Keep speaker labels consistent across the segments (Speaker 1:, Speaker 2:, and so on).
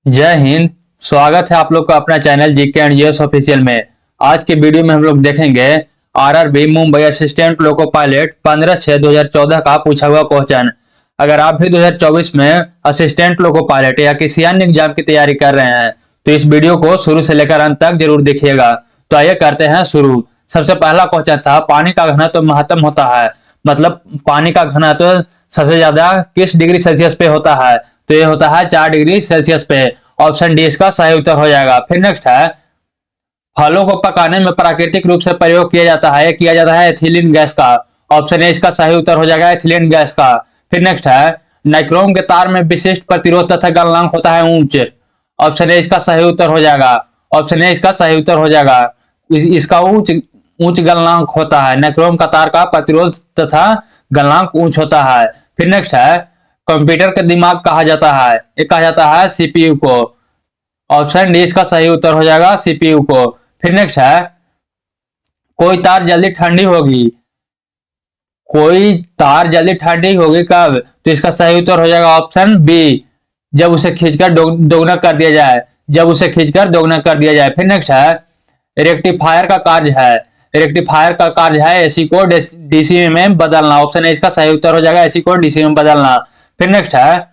Speaker 1: जय हिंद। स्वागत है आप लोग का अपना channel GK and GS official में। आज के वीडियो में हम लोग देखेंगे RRB Mumbai assistant loco pilot 15/6/2014 का पूछा हुआ क्वेश्चन। अगर आप भी 2024 में असिस्टेंट लोको पायलट या किसी अन्य एग्जाम की तैयारी कर रहे हैं तो इस वीडियो को शुरू से लेकर अंत तक जरूर देखिएगा। तो आइए करते हैं शुरू। सबसे पहला क्वेश्चन था पानी का घनत्व महत्तम होता है, मतलब पानी का घनत्व सबसे ज्यादा किस डिग्री सेल्सियस पे होता है? तो ये होता है 4 डिग्री सेल्सियस पे। ऑप्शन डी इसका सही उत्तर हो जाएगा। फिर नेक्स्ट है फलों को पकाने में प्राकृतिक रूप से प्रयोग किया जाता है एथिलीन गैस का। ऑप्शन ए इसका सही उत्तर हो जाएगा एथिलीन गैस का। फिर नेक्स्ट है नाइक्रोम के तार में विशिष्ट प्रतिरोध तथा गलनांक होता है ऊंच। ऑप्शन ए इसका सही उत्तर हो जाएगा। ऑप्शन ए इसका सही उत्तर हो जाएगा। इसका उच्च उच्च गलनांक होता है। नाइक्रोम का तार का प्रतिरोध तथा गलनांक उच्च होता है। फिर नेक्स्ट है कंप्यूटर का दिमाग कहा जाता है, ये कहा जाता है सीपीयू को। ऑप्शन डी इसका सही उत्तर हो जाएगा सीपीयू को। फिर नेक्स्ट है कोई तार जल्दी ठंडी होगी, कोई तार जल्दी ठंडी होगी कब? तो इसका सही उत्तर हो जाएगा ऑप्शन बी, जब उसे खींचकर दोगुना कर दिया जाए, जब उसे खींचकर दोगुना कर दिया जाए। फिर नेक्स्ट है रेक्टिफायर का कार्य है, रेक्टिफायर का कार्य है एसी को डीसी में बदलना। ऑप्शन ए इसका सही उत्तर हो जाएगा एसी को डीसी में बदलना। फिर नेक्स्ट है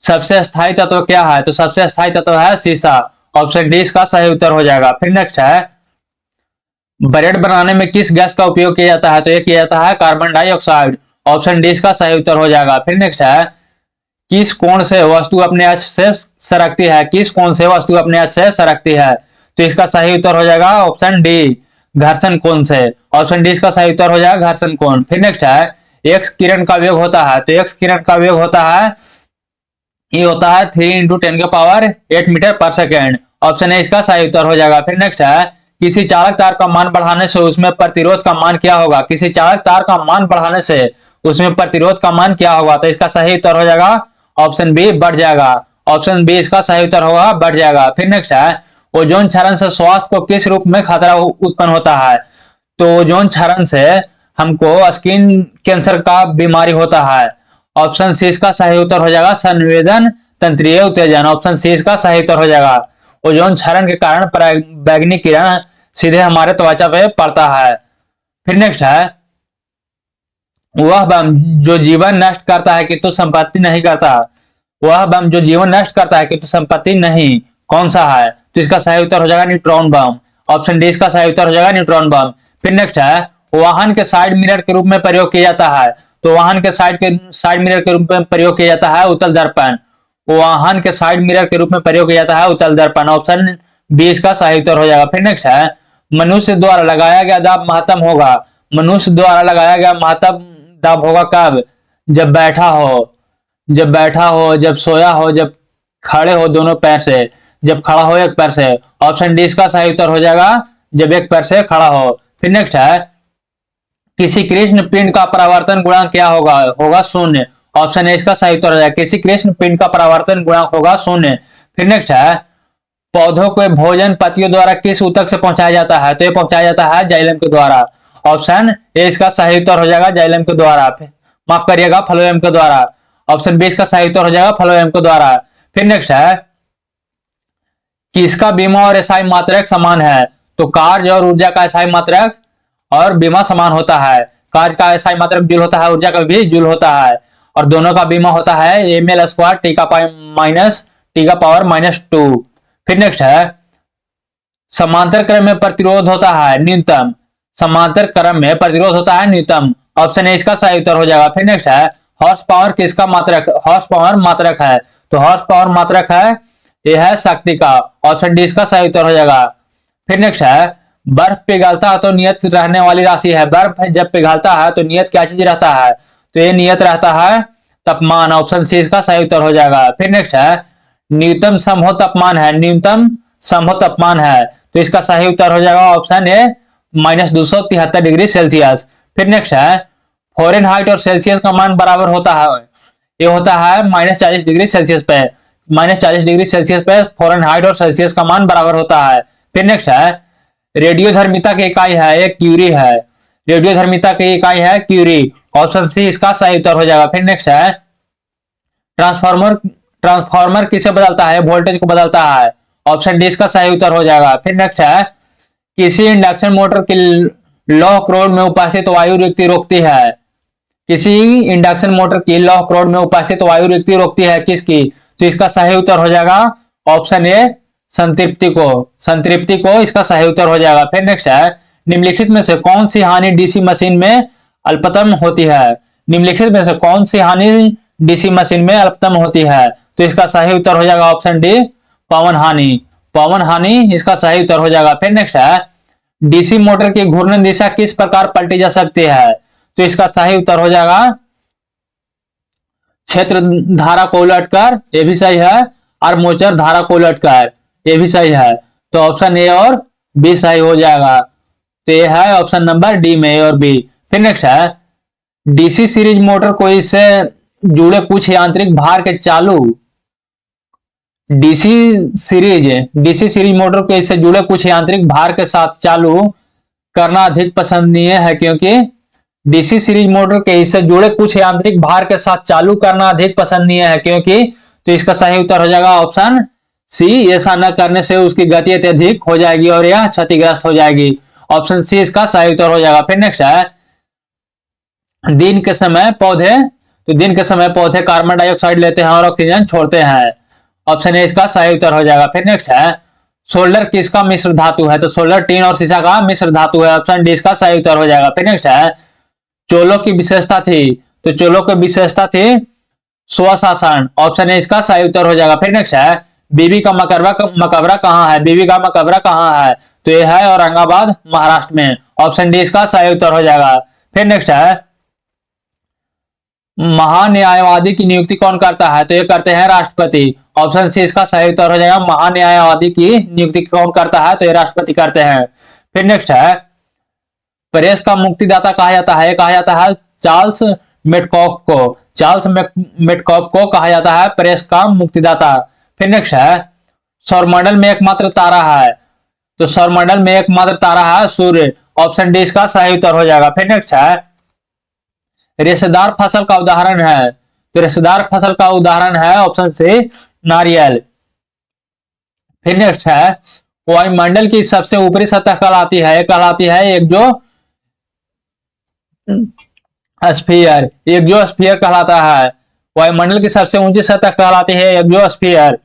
Speaker 1: सबसे स्थायी तत्व क्या है? तो सबसे स्थायी तत्व है सीसा। ऑप्शन डी इसका सही उत्तर हो जाएगा। फिर नेक्स्ट है ब्रेड बनाने में किस गैस का उपयोग किया जाता है? तो ये किया जाता है कार्बन डाइऑक्साइड। ऑप्शन डी इसका सही उत्तर हो जाएगा। फिर नेक्स्ट है किस कोण से वस्तु अपने अक्ष से सरकती है? किस कोण से वस्तु अपने अक्ष से सरकती है? तो इसका सही उत्तर हो जाएगा ऑप्शन डी घर्षण कोण से। ऑप्शन डी इसका सही उत्तर हो जाएगा घर्षण कोण। फिर नेक्स्ट है एक्स किरण का वेग होता है, तो एक्स किरण का वेग होता है ये होता है 3 × 10⁸ मीटर पर सेकेंड। ऑप्शन ए इसका सही उत्तर हो जाएगा। फिर नेक्स्ट है किसी चालक तार का मान बढ़ाने से उसमें प्रतिरोध का मान क्या होगा? किसी चालक तार का मान बढ़ाने से उसमें प्रतिरोध का मान क्या होगा? तो इसका सही उत्तर हो जाएगा ऑप्शन बी बढ़ जाएगा। ऑप्शन बी इसका सही उत्तर होगा बढ़ जाएगा। फिर नेक्स्ट है ओजोन क्षरण से स्वास्थ्य को किस रूप में खतरा उत्पन्न होता है? तो ओजोन क्षरण से हमको स्किन कैंसर का बीमारी होता है। ऑप्शन सी इसका सही उत्तर हो जाएगा संवेदन तंत्रीय उत्तेजन। ऑप्शन सी इसका सही उत्तर हो जाएगा। ओजोन क्षरण के कारण बैगनी किरण सीधे हमारे त्वचा पे पड़ता है। फिर नेक्स्ट है वह बम जो जीवन नष्ट करता है किंतु संपत्ति नहीं करता, वह बम जो जीवन नष्ट करता है किंतु संपत्ति नहीं, कौन सा है? तो इसका सही उत्तर हो जाएगा न्यूट्रॉन बम। ऑप्शन डी इसका सही उत्तर हो जाएगा न्यूट्रॉन बम। फिर नेक्स्ट है वाहन के साइड मिरर के रूप में प्रयोग किया जाता है, तो वाहन के साइड मिरर के रूप में प्रयोग किया जाता है उत्तल दर्पण। वाहन के साइड मिरर के रूप में प्रयोग किया जाता है उत्तल दर्पण। ऑप्शन बी इसका सही उत्तर हो जाएगा। फिर नेक्स्ट है मनुष्य द्वारा लगाया गया दाब महत्तम होगा, मनुष्य द्वारा लगाया गया महत्तम दाब होगा कब? जब बैठा हो, जब बैठा हो, जब सोया हो, जब खड़े हो दोनों पैर से, जब खड़ा हो एक पैर से। ऑप्शन डी इसका सही उत्तर हो जाएगा जब एक पैर से खड़ा हो। फिर नेक्स्ट है किसी कृष्ण पिंड का परावर्तन गुणांक क्या होगा? होगा शून्य। ऑप्शन ए इसका सही उत्तर हो जाएगा किसी कृष्ण पिंड का परावर्तन गुणांक होगा शून्य। फिर नेक्स्ट है पौधों को भोजन पत्तियों द्वारा किस ऊतक से पहुंचाया जाता है? तो ये पहुंचाया जाता है जाइलम के द्वारा। ऑप्शन ए इसका सही उत्तर हो जाएगा जाइलम के द्वारा, माफ करिएगा फ्लोएम के द्वारा। ऑप्शन बी इसका सही उत्तर हो जाएगा फ्लोएम के द्वारा। फिर नेक्स्ट है किसका बीमा और एसआई मात्रक समान है? तो कार्य और ऊर्जा का एसआई मात्रक और बीमा समान होता है। कार्य का एसआई मात्रक जूल होता है, ऊर्जा का भी जूल होता है, और दोनों का बीमा होता है एमएल स्क्वायर T⁻²। फिर नेक्स्ट है समांतर क्रम में प्रतिरोध होता है न्यूनतम, समांतर क्रम में प्रतिरोध होता है न्यूनतम। ऑप्शन ए इसका सही उत्तर हो जाएगा। फिर नेक्स्ट है हॉर्स पावर किसका मात्रक? हॉर्स पावर मात्रक है, तो हॉर्स पावर मात्रक है यह है शक्ति का। ऑप्शन डी इसका सही उत्तर हो जाएगा। फिर नेक्स्ट है बर्फ पिघलता है तो नियत रहने वाली राशि है, बर्फ जब पिघलता है तो नियत क्या चीज रहता है? तो ये नियत रहता है तापमान। ऑप्शन सी इसका सही उत्तर हो जाएगा। फिर नेक्स्ट है न्यूनतम समूह तापमान है, न्यूनतम समूह तापमान है, तो इसका सही उत्तर हो जाएगा ऑप्शन ए -273 डिग्री सेल्सियस। फिर नेक्स्ट है फ़ारेनहाइट और सेल्सियस का मान बराबर होता है, ये होता है -40 डिग्री सेल्सियस पे, -40 डिग्री सेल्सियस पे फ़ारेनहाइट और सेल्सियस का मान बराबर होता है। फिर नेक्स्ट है रेडियोधर्मिता की इकाई है एक क्यूरी है, रेडियोधर्मिता की इकाई है क्यूरी। ऑप्शन सी इसका सही उत्तर हो जाएगा। फिर नेक्स्ट है ट्रांसफार्मर ट्रांसफार्मर किसे बदलता है? वोल्टेज को बदलता है। ऑप्शन डी इसका सही उत्तर हो जाएगा। फिर नेक्स्ट है, किसी इंडक्शन मोटर की लौह क्रोड में उपस्थित वायु रिक्ति रोकती है। किसी इंडक्शन मोटर की लौह क्रोड में उपस्थित वायु रिक्ति रोकती है, किसकी? तो इसका सही उत्तर हो जाएगा ऑप्शन ए, संतृप्ति को। संतृप्ति को इसका सही उत्तर हो जाएगा। फिर नेक्स्ट है, निम्नलिखित में से कौन सी हानि डीसी मशीन में अल्पतम होती है? निम्नलिखित में से कौन सी हानि डीसी मशीन में अल्पतम होती है? तो इसका सही उत्तर हो जाएगा ऑप्शन डी, पवन हानि। पवन हानि इसका सही उत्तर हो जाएगा। फिर नेक्स्ट है, डीसी मोटर की घूर्णन दिशा किस प्रकार पलटी जा सकती है? तो इसका सही उत्तर हो जाएगा क्षेत्र धारा को उलटकर, ये भी सही है। आर्मेचर धारा को उलटकर, ये भी सही है। तो ऑप्शन ए और बी सही हो जाएगा। तो ये है ऑप्शन नंबर डी में, ए और बी। फिर नेक्स्ट है, डीसी सीरीज मोटर को इससे जुड़े कुछ यांत्रिक भार के चालू, डीसी सीरीज मोटर को इससे जुड़े कुछ यांत्रिक भार के साथ चालू करना अधिक पसंदनीय है, क्योंकि डीसी सीरीज मोटर के इससे जुड़े कुछ यांत्रिक भार के साथ चालू करना अधिक पसंदनीय है, क्योंकि तो इसका सही उत्तर हो जाएगा ऑप्शन सी, ऐसा न करने से उसकी गति अत्यधिक हो जाएगी और यह क्षतिग्रस्त हो जाएगी। ऑप्शन सी इसका सही उत्तर हो जाएगा। फिर नेक्स्ट है, दिन के समय पौधे कार्बन डाइऑक्साइड लेते हैं और ऑक्सीजन छोड़ते हैं। ऑप्शन ए इसका सही उत्तर हो जाएगा। फिर नेक्स्ट है, सोल्डर किसका मिश्र धातु है? तो सोल्डर टीन और सीसा का मिश्र धातु है। ऑप्शन डी इसका सही उत्तर हो जाएगा। फिर नेक्स्ट है, चोलों की विशेषता थी, तो चोलों की विशेषता थी स्वशासन। ऑप्शन ए इसका सही उत्तर हो जाएगा। फिर नेक्स्ट है, बीबी का मकबरा कहाँ है? बीबी का मकबरा कहाँ है? तो यह है औरंगाबाद, महाराष्ट्र में। ऑप्शन डी इसका सही उत्तर हो जाएगा। फिर नेक्स्ट है, महान्यायवादी की नियुक्ति कौन करता है? तो ये करते हैं राष्ट्रपति। ऑप्शन सी इसका सही उत्तर हो जाएगा। महान्यायवादी की नियुक्ति कौन करता है? तो ये राष्ट्रपति करते हैं। फिर नेक्स्ट है, प्रेस का मुक्तिदाता कहा जाता है? कहा जाता है चार्ल्स मेडकॉक को। चार्ल्स मेडकॉक को कहा जाता है प्रेस का मुक्तिदाता। फिर नेक्स्ट है, सौरमंडल में एकमात्र तारा है? तो सौरमंडल में एकमात्र तारा है सूर्य। ऑप्शन डी इसका सही उत्तर हो जाएगा। फिर नेक्स्ट है, रेशेदार फसल का उदाहरण है? तो रेशेदार फसल का उदाहरण है ऑप्शन सी, नारियल। फिर नेक्स्ट है, वायुमंडल की सबसे ऊपरी सतह कहलाती है एक्सोस्फीयर कहलाता है। वायुमंडल की सबसे ऊंची सतह कहलाती है एक्सोस्फीयर।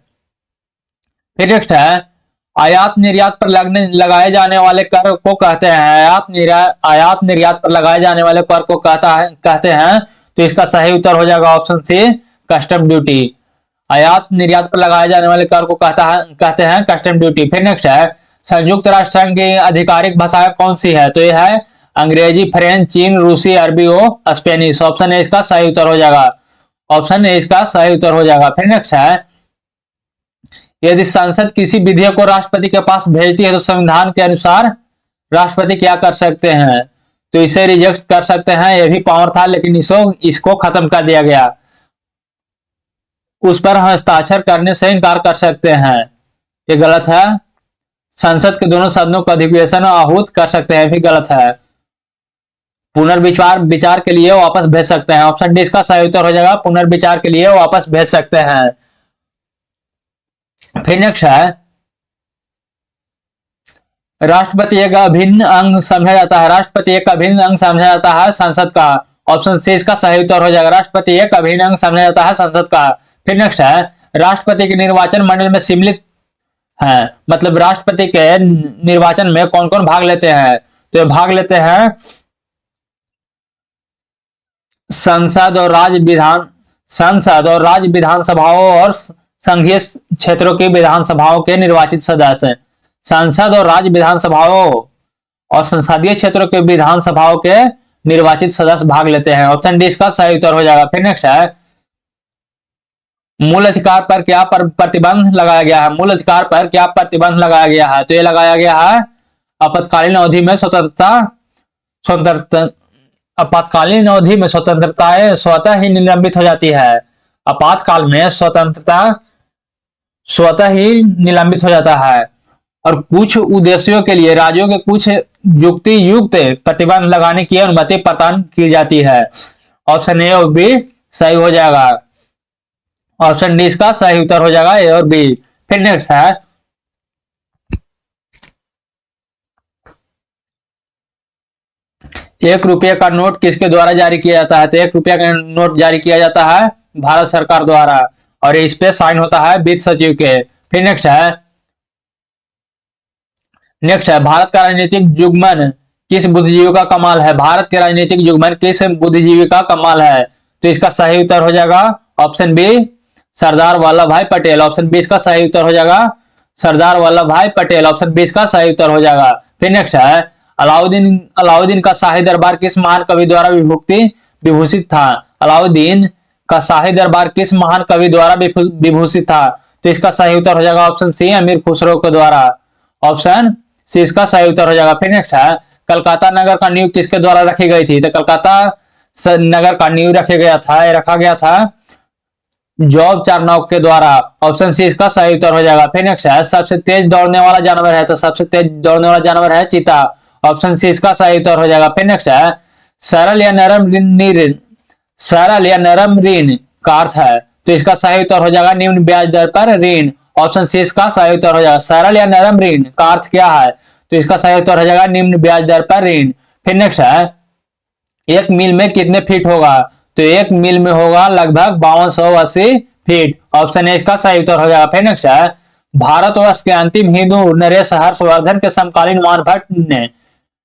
Speaker 1: फिर नेक्स्ट है, आयात निर्यात पर लगाए जाने वाले कर को कहते हैं? आयात निर्यात पर लगाए जाने वाले कर को कहते हैं। तो इसका सही उत्तर हो जाएगा ऑप्शन सी, कस्टम ड्यूटी। आयात निर्यात पर लगाए जाने वाले कर को कहते हैं कस्टम ड्यूटी। फिर नेक्स्ट है, संयुक्त राष्ट्र संघ की आधिकारिक भाषा कौन सी है? तो यह है अंग्रेजी, फ्रेंच, चीन, रूसी, अरबी और स्पेनिश। ऑप्शन ए इसका सही उत्तर हो जाएगा। ऑप्शन ए इसका सही उत्तर हो जाएगा। फिर नेक्स्ट है, यदि संसद किसी विधेयक को राष्ट्रपति के पास भेजती है तो संविधान के अनुसार राष्ट्रपति क्या कर सकते हैं? तो इसे रिजेक्ट कर सकते हैं, यह भी पावर था, लेकिन इसको खत्म कर दिया गया। उस पर हस्ताक्षर करने से इनकार कर सकते हैं, ये गलत है। संसद के दोनों सदनों का अधिवेशन आहूत कर सकते हैं, भी गलत है। पुनर्विचार के लिए वापस भेज सकते हैं। ऑप्शन डी इसका सही उत्तर हो जाएगा, पुनर्विचार के लिए वापस भेज सकते हैं। फिर नेक्स्ट है, राष्ट्रपति एक अभिन्न अंग समझा जाता है? राष्ट्रपति एक अभिन्न अंग समझा जाता है संसद का। ऑप्शन सी इसका सही उत्तर हो जाएगा। राष्ट्रपति एक अभिन्न अंग समझा जाता है संसद का। फिर नेक्स्ट है, राष्ट्रपति के निर्वाचन मंडल में सम्मिलित है, मतलब राष्ट्रपति के निर्वाचन में कौन कौन भाग लेते हैं? तो ये भाग लेते हैं संसद और राज्य विधानसभाओं और संघीय क्षेत्रों की विधानसभाओं के निर्वाचित सदस्य। संसद और राज्य विधानसभाओं और संसदीय क्षेत्रों के विधानसभाओं के निर्वाचित सदस्य भाग लेते हैं। ऑप्शन डी इसका सही उत्तर हो जाएगा। फिर नेक्स्ट है, मूल अधिकार पर क्या प्रतिबंध लगाया गया है? मूल अधिकार पर क्या प्रतिबंध लगाया गया है? तो ये लगाया गया है आपातकालीन अवधि में स्वतंत्रताएं स्वतः ही निलंबित हो जाती है। आपातकाल में स्वतंत्रता स्वतः ही निलंबित हो जाता है और कुछ उद्देश्यों के लिए राज्यों के कुछ युक्ति युक्त प्रतिबंध लगाने की अनुमति प्रदान की जाती है। ऑप्शन ए और बी सही हो जाएगा। ऑप्शन डी इसका सही उत्तर हो जाएगा, ए और बी। फिर नेक्स्ट है, 1 रुपये का नोट किसके द्वारा जारी किया जाता है? तो 1 रुपया का नोट जारी किया जाता है भारत सरकार द्वारा, और इस पे साइन होता है वित्त सचिव के। फिर नेक्स्ट है भारत का राजनीतिक युग्मन किस बुद्धिजीवी का कमाल है? भारत के राजनीतिक युग्मन किस बुद्धिजीवी का कमाल है? तो इसका सही उत्तर हो जाएगा ऑप्शन बी, सरदार वल्लभ भाई पटेल। ऑप्शन बी इसका सही उत्तर हो जाएगा, सरदार वल्लभ भाई पटेल। ऑप्शन बी इसका सही उत्तर हो जाएगा। फिर नेक्स्ट है, अलाउद्दीन का शाही दरबार किस महान कवि द्वारा विभूषित था? अलाउद्दीन का शाही दरबार किस महान कवि द्वारा विभूषित था? तो इसका सही उत्तर हो जाएगा ऑप्शन सी, अमीर खुसरो के द्वारा। ऑप्शन सी इसका सही उत्तर हो जाएगा। फिर नेक्स्ट है, कलकत्ता नगर का नींव किसके द्वारा रखी गई थी? तो कलकत्ता नगर का नींव रखा गया था जॉब चारनॉक के द्वारा। ऑप्शन सी इसका सही उत्तर हो जाएगा। फिर नेक्स्ट है, सबसे तेज दौड़ने वाला जानवर है? तो सबसे तेज दौड़ने वाला जानवर है चीता। ऑप्शन सी इसका सही उत्तर हो जाएगा। फिर नेक्स्ट है, सरल या नरम ऋण का अर्थ है? तो इसका सही उत्तर हो जाएगा निम्न ब्याज दर पर ऋण। ऑप्शन सी इसका सही उत्तर हो जाएगा। सरल या नरम ऋण का अर्थ क्या है? तो इसका सही उत्तर हो जाएगा निम्न ब्याज दर पर ऋण। फिर नेक्स्ट है, 1 मील में कितने फीट होगा? तो 1 मील में होगा लगभग 5280 फीट। ऑप्शन ए इसका सही उत्तर हो जाएगा। फिर नेक्स्ट है, भारतवर्ष के अंतिम हिंदू नरेश हर्षवर्धन के समकालीन वानभट्ट ने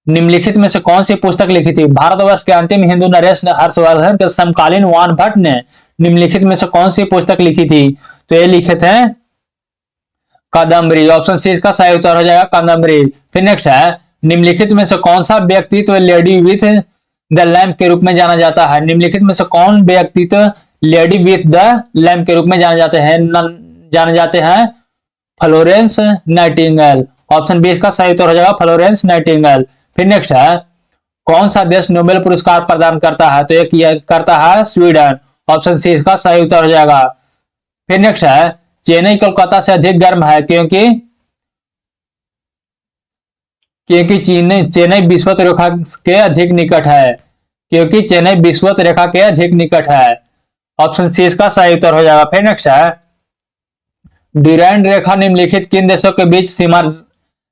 Speaker 1: निम्नलिखित में से कौन सी पुस्तक लिखी थी? भारतवर्ष के अंतिम हिंदू नरेश हर्षवर्धन के समकालीन वानभट्ट ने निम्नलिखित में से कौन सी पुस्तक लिखी थी? तो ये लिखे थे कादम्बरी। ऑप्शन सी इसका सही उत्तर हो जाएगा कादम्बरी। फिर नेक्स्ट है, निम्नलिखित में से कौन सा व्यक्तित्व लेडी विथ द लैम्प के रूप में जाना जाता है? निम्नलिखित में से कौन व्यक्तित्व लेडी विथ द लैम्प के रूप में जाने जाते हैं? Florence Nightingale. ऑप्शन बी इसका सही उत्तर हो जाएगा फ्लोरेंस नाइटिंगेल। फिर नेक्स्ट है, कौन सा देश नोबेल पुरस्कार प्रदान करता है? तो एक करता है स्वीडन। ऑप्शन सी इसका सही उत्तर हो जाएगा। फिर नेक्स्ट है, चेन्नई कोलकाता से अधिक गर्म है क्योंकि चेन्नई विषुवत रेखा के अधिक निकट है। क्योंकि चेन्नई विषुवत रेखा के अधिक निकट है। ऑप्शन सी इसका सही उत्तर हो जाएगा। फिर नेक्स्ट है, ड्यूरैंड रेखा निम्नलिखित किन देशों के बीच सीमा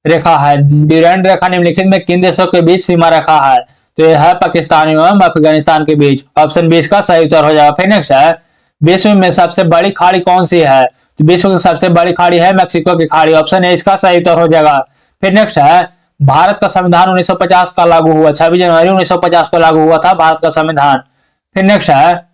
Speaker 1: रेखा है? ड्यूरैंड रेखा निम्नलिखित में किन देशों के बीच सीमा रेखा है? तो यह है पाकिस्तान एवं अफगानिस्तान के बीच। ऑप्शन बी इसका सही उत्तर हो जाएगा। फिर नेक्स्ट है, विश्व में सबसे बड़ी खाड़ी कौन सी है? तो विश्व की सबसे बड़ी खाड़ी है मैक्सिको की खाड़ी। ऑप्शन ए इसका सही उत्तर हो जाएगा। फिर नेक्स्ट है, भारत का संविधान 1950 का लागू हुआ, 26 जनवरी 1950 को लागू हुआ था भारत का संविधान। फिर नेक्स्ट है,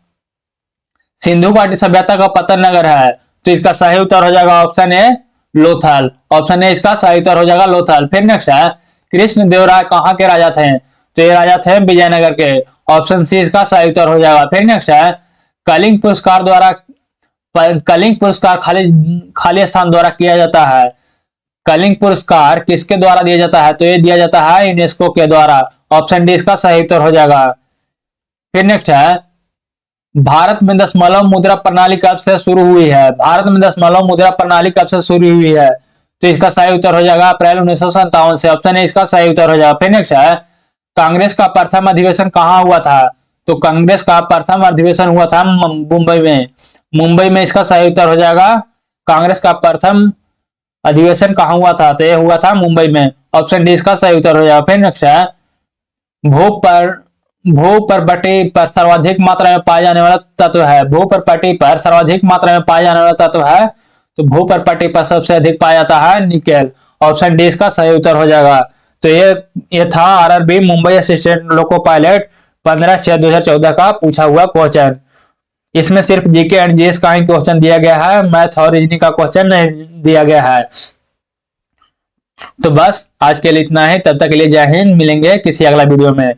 Speaker 1: सिंधु घाटी सभ्यता का पतन नगर है? तो इसका सही उत्तर हो जाएगा option A Lothal. Option A इसका सही उत्तर हो जाएगा लोथल। फिर नेक्स्ट है, कृष्ण देव राय कहाँ के राजा थे? तो ये राजा थे विजयनगर के। ऑप्शन सी इसका सही उत्तर हो जाएगा। फिर नेक्स्ट है, कलिंग पुरस्कार खाली स्थान द्वारा किया जाता है। कलिंग पुरस्कार किसके द्वारा दिया जाता है? तो ये दिया जाता है यूनेस्को के द्वारा। ऑप्शन डी इसका सही उत्तर हो जाएगा। फिर नेक्स्ट है, भारत में दशमलव मुद्रा प्रणाली कब से शुरू हुई है? भारत में दशमलव मुद्रा प्रणाली कब से शुरू हुई है? तो इसका सही उत्तर हो जाएगा अप्रैल 1957 से। ऑप्शन ए इसका सही उत्तर हो जाएगा। फिर नेक्स्ट है, कांग्रेस का प्रथम अधिवेशन कहाँ हुआ था? तो कांग्रेस का प्रथम अधिवेशन हुआ था मुंबई में। इसका सही उत्तर हो जाएगा, कांग्रेस का प्रथम अधिवेशन कहाँ हुआ था? तो यह हुआ था मुंबई में। ऑप्शन डी इसका सही उत्तर हो जाएगा। फिर नेक्स्ट है, भूपर्पटी पर सर्वाधिक मात्रा में पाया जाने वाला तत्व है? भूपर्पटी पर सर्वाधिक मात्रा में पाया जाने वाला तत्व है? तो भूपर्पटी पर सबसे अधिक पाया जाता है निकेल। ऑप्शन डी इसका सही उत्तर हो जाएगा। तो ये था RRB Mumbai assistant loco pilot 15/6/2014 का पूछा हुआ क्वेश्चन। इसमें सिर्फ जीके एंड जीएस का ही क्वेश्चन दिया गया है, मैथ और रीजनिंग का क्वेश्चन नहीं दिया गया है। तो बस आज के लिए इतना ही। तब तक के लिए जय हिंद। मिलेंगे किसी अगला वीडियो में।